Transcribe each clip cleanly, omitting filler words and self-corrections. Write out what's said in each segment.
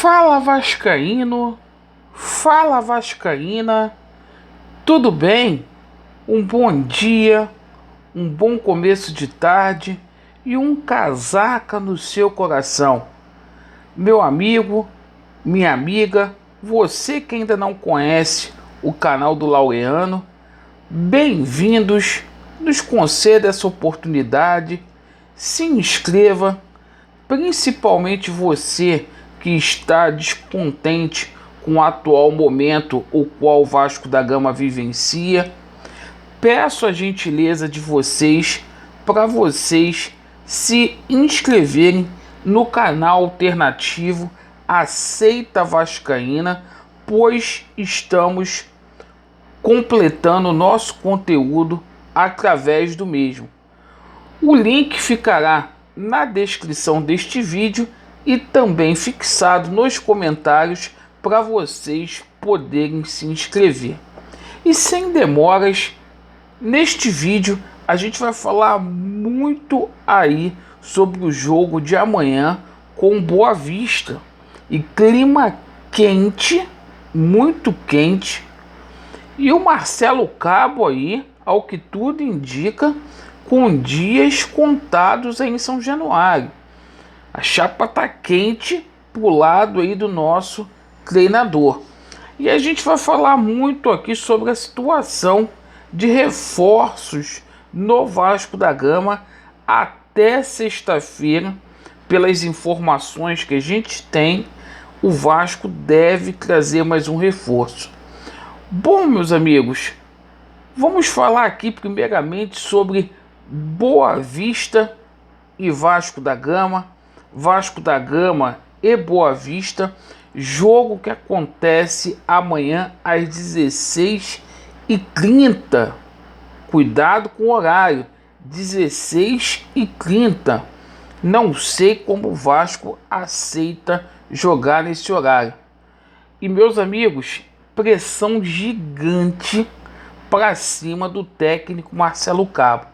Fala Vascaíno, fala Vascaína, tudo bem? Um bom dia, um bom começo de tarde e um casaca no seu coração. Meu amigo, minha amiga, você que ainda não conhece o canal do Laureano, bem-vindos, nos conceda essa oportunidade, se inscreva, principalmente você que está descontente com o atual momento o qual o Vasco da Gama vivencia. Peço a gentileza de vocês para vocês se inscreverem no canal alternativo Aceita Vascaína, pois estamos completando nosso conteúdo através do mesmo. O link ficará na descrição deste vídeo e também fixado nos comentários para vocês poderem se inscrever. E sem demoras, neste vídeo a gente vai falar muito aí sobre o jogo de amanhã com Boa Vista. E clima quente, muito quente. E o Marcelo Cabo aí, ao que tudo indica, com dias contados aí em São Januário. A chapa tá quente pro lado aí do nosso treinador. E a gente vai falar muito aqui sobre a situação de reforços no Vasco da Gama até sexta-feira. Pelas informações que a gente tem, o Vasco deve trazer mais um reforço. Bom, meus amigos, vamos falar aqui primeiramente sobre Boa Vista e Vasco da Gama. Vasco da Gama e Boa Vista, jogo que acontece amanhã às 16h30. Cuidado com o horário, 16h30. Não sei como o Vasco aceita jogar nesse horário. E meus amigos, pressão gigante para cima do técnico Marcelo Cabo.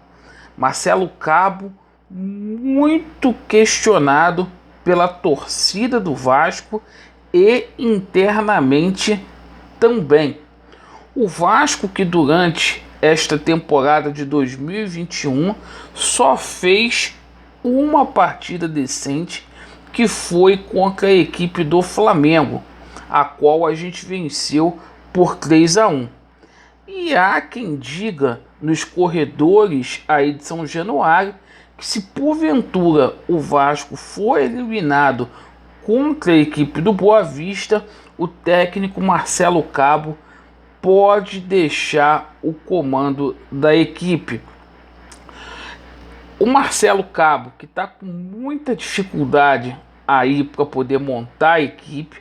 Marcelo Cabo muito questionado pela torcida do Vasco e internamente também. O Vasco, que durante esta temporada de 2021 só fez uma partida decente, que foi contra a equipe do Flamengo, a qual a gente venceu por 3-1. E há quem diga nos corredores aí de São Januário que se porventura o Vasco for eliminado contra a equipe do Boa Vista, o técnico Marcelo Cabo pode deixar o comando da equipe. O Marcelo Cabo, que está com muita dificuldade aí para poder montar a equipe.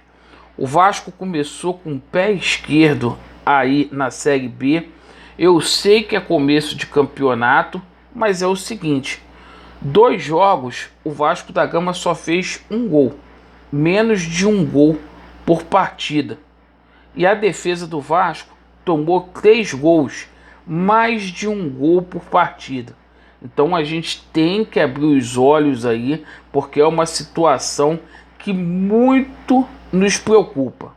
O Vasco começou com o pé esquerdo aí na Série B. Eu sei que é começo de campeonato, mas é o seguinte: 2 jogos, o Vasco da Gama só fez um gol, menos de um gol por partida. E a defesa do Vasco tomou 3 gols, mais de um gol por partida. Então a gente tem que abrir os olhos aí, porque é uma situação que muito nos preocupa.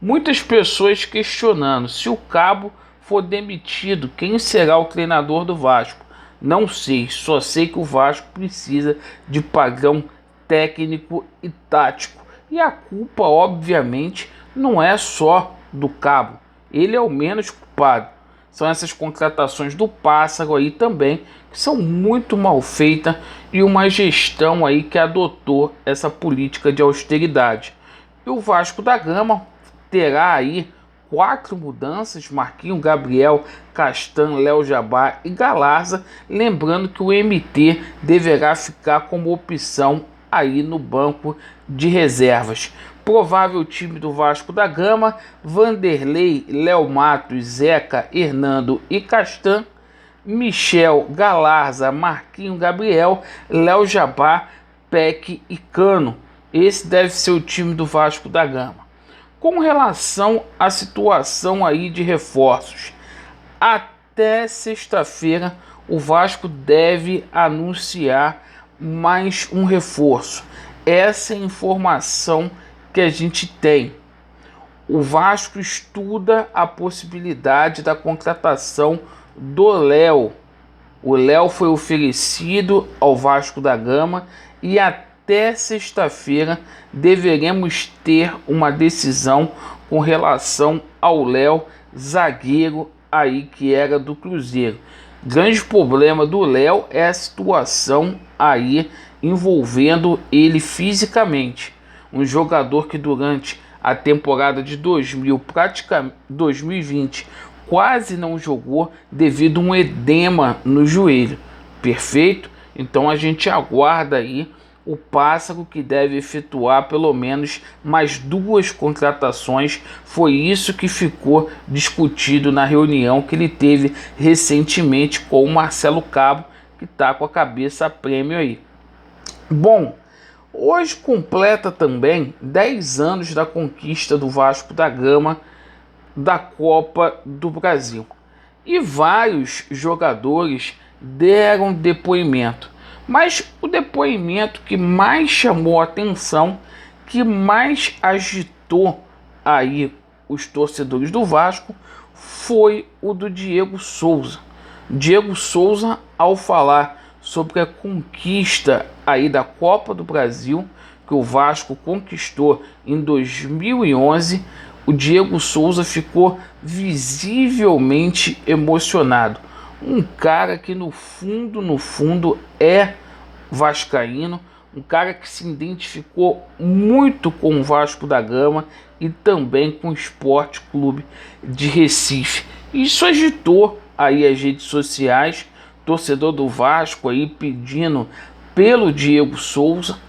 Muitas pessoas questionando: se o Cabo for demitido, quem será o treinador do Vasco? Não sei, só sei que o Vasco precisa de padrão técnico e tático. E a culpa, obviamente, não é só do Cabo. Ele é o menos culpado. São essas contratações do Pássaro aí também, que são muito mal feitas, e uma gestão aí que adotou essa política de austeridade. E o Vasco da Gama terá aí 4 mudanças: Marquinhos, Gabriel, Castan, Léo Jabá e Galarza. Lembrando que o MT deverá ficar como opção aí no banco de reservas. Provável time do Vasco da Gama: Vanderlei, Léo Matos, Zeca, Hernando e Castan, Michel, Galarza, Marquinhos, Gabriel, Léo Jabá, Peck e Cano. Esse deve ser o time do Vasco da Gama. Com relação à situação aí de reforços, até sexta-feira o Vasco deve anunciar mais um reforço. Essa é a informação que a gente tem. O Vasco estuda a possibilidade da contratação do Léo. O Léo foi oferecido ao Vasco da Gama e até sexta-feira deveremos ter uma decisão com relação ao Léo, zagueiro aí que era do Cruzeiro. Grande problema do Léo é a situação aí envolvendo ele fisicamente. Um jogador que durante a temporada de 2020 quase não jogou devido a um edema no joelho. Perfeito? Então a gente aguarda aí o Pássaro, que deve efetuar pelo menos mais 2 contratações. Foi isso que ficou discutido na reunião que ele teve recentemente com o Marcelo Cabo, que está com a cabeça a prêmio aí. Bom, hoje completa também 10 anos da conquista do Vasco da Gama da Copa do Brasil. E vários jogadores deram depoimento. Mas o depoimento que mais chamou a atenção, que mais agitou aí os torcedores do Vasco, foi o do Diego Souza. Diego Souza, ao falar sobre a conquista aí da Copa do Brasil, que o Vasco conquistou em 2011, o Diego Souza ficou visivelmente emocionado. Um cara que no fundo é vascaíno, um cara que se identificou muito com o Vasco da Gama e também com o Sport Clube de Recife. Isso agitou aí as redes sociais, torcedor do Vasco aí pedindo pelo Diego Souza.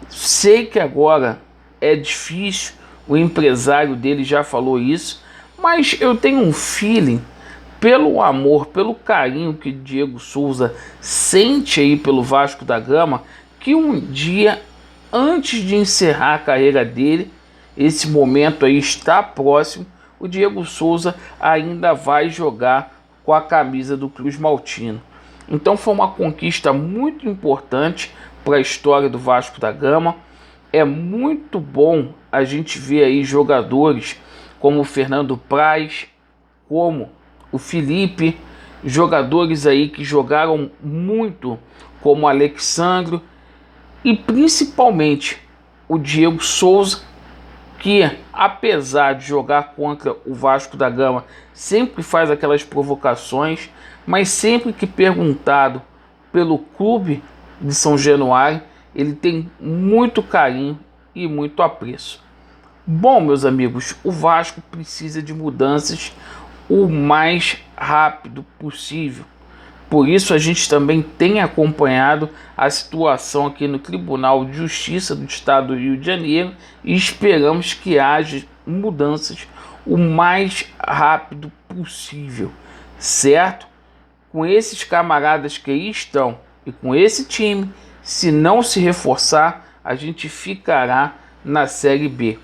Sei que agora é difícil, o empresário dele já falou isso, mas eu tenho um feeling, pelo amor, pelo carinho que Diego Souza sente aí pelo Vasco da Gama, que um dia, antes de encerrar a carreira dele, esse momento aí está próximo, o Diego Souza ainda vai jogar com a camisa do Cruz Maltino. Então foi uma conquista muito importante para a história do Vasco da Gama. É muito bom a gente ver aí jogadores como o Fernando Praz, como o Felipe, jogadores aí que jogaram muito, como o Alexandro, e principalmente o Diego Souza, que apesar de jogar contra o Vasco da Gama, sempre faz aquelas provocações, mas sempre que perguntado pelo clube de São Januário, ele tem muito carinho e muito apreço. Bom, meus amigos, o Vasco precisa de mudanças o mais rápido possível. Por isso a gente também tem acompanhado a situação aqui no Tribunal de Justiça do Estado do Rio de Janeiro e esperamos que haja mudanças o mais rápido possível, certo? Com esses camaradas que aí estão e com esse time, se não se reforçar, a gente ficará na Série B.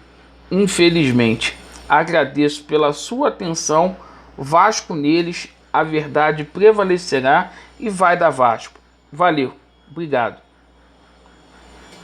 Infelizmente, agradeço pela sua atenção. Vasco neles, a verdade prevalecerá e vai dar Vasco. Valeu, obrigado.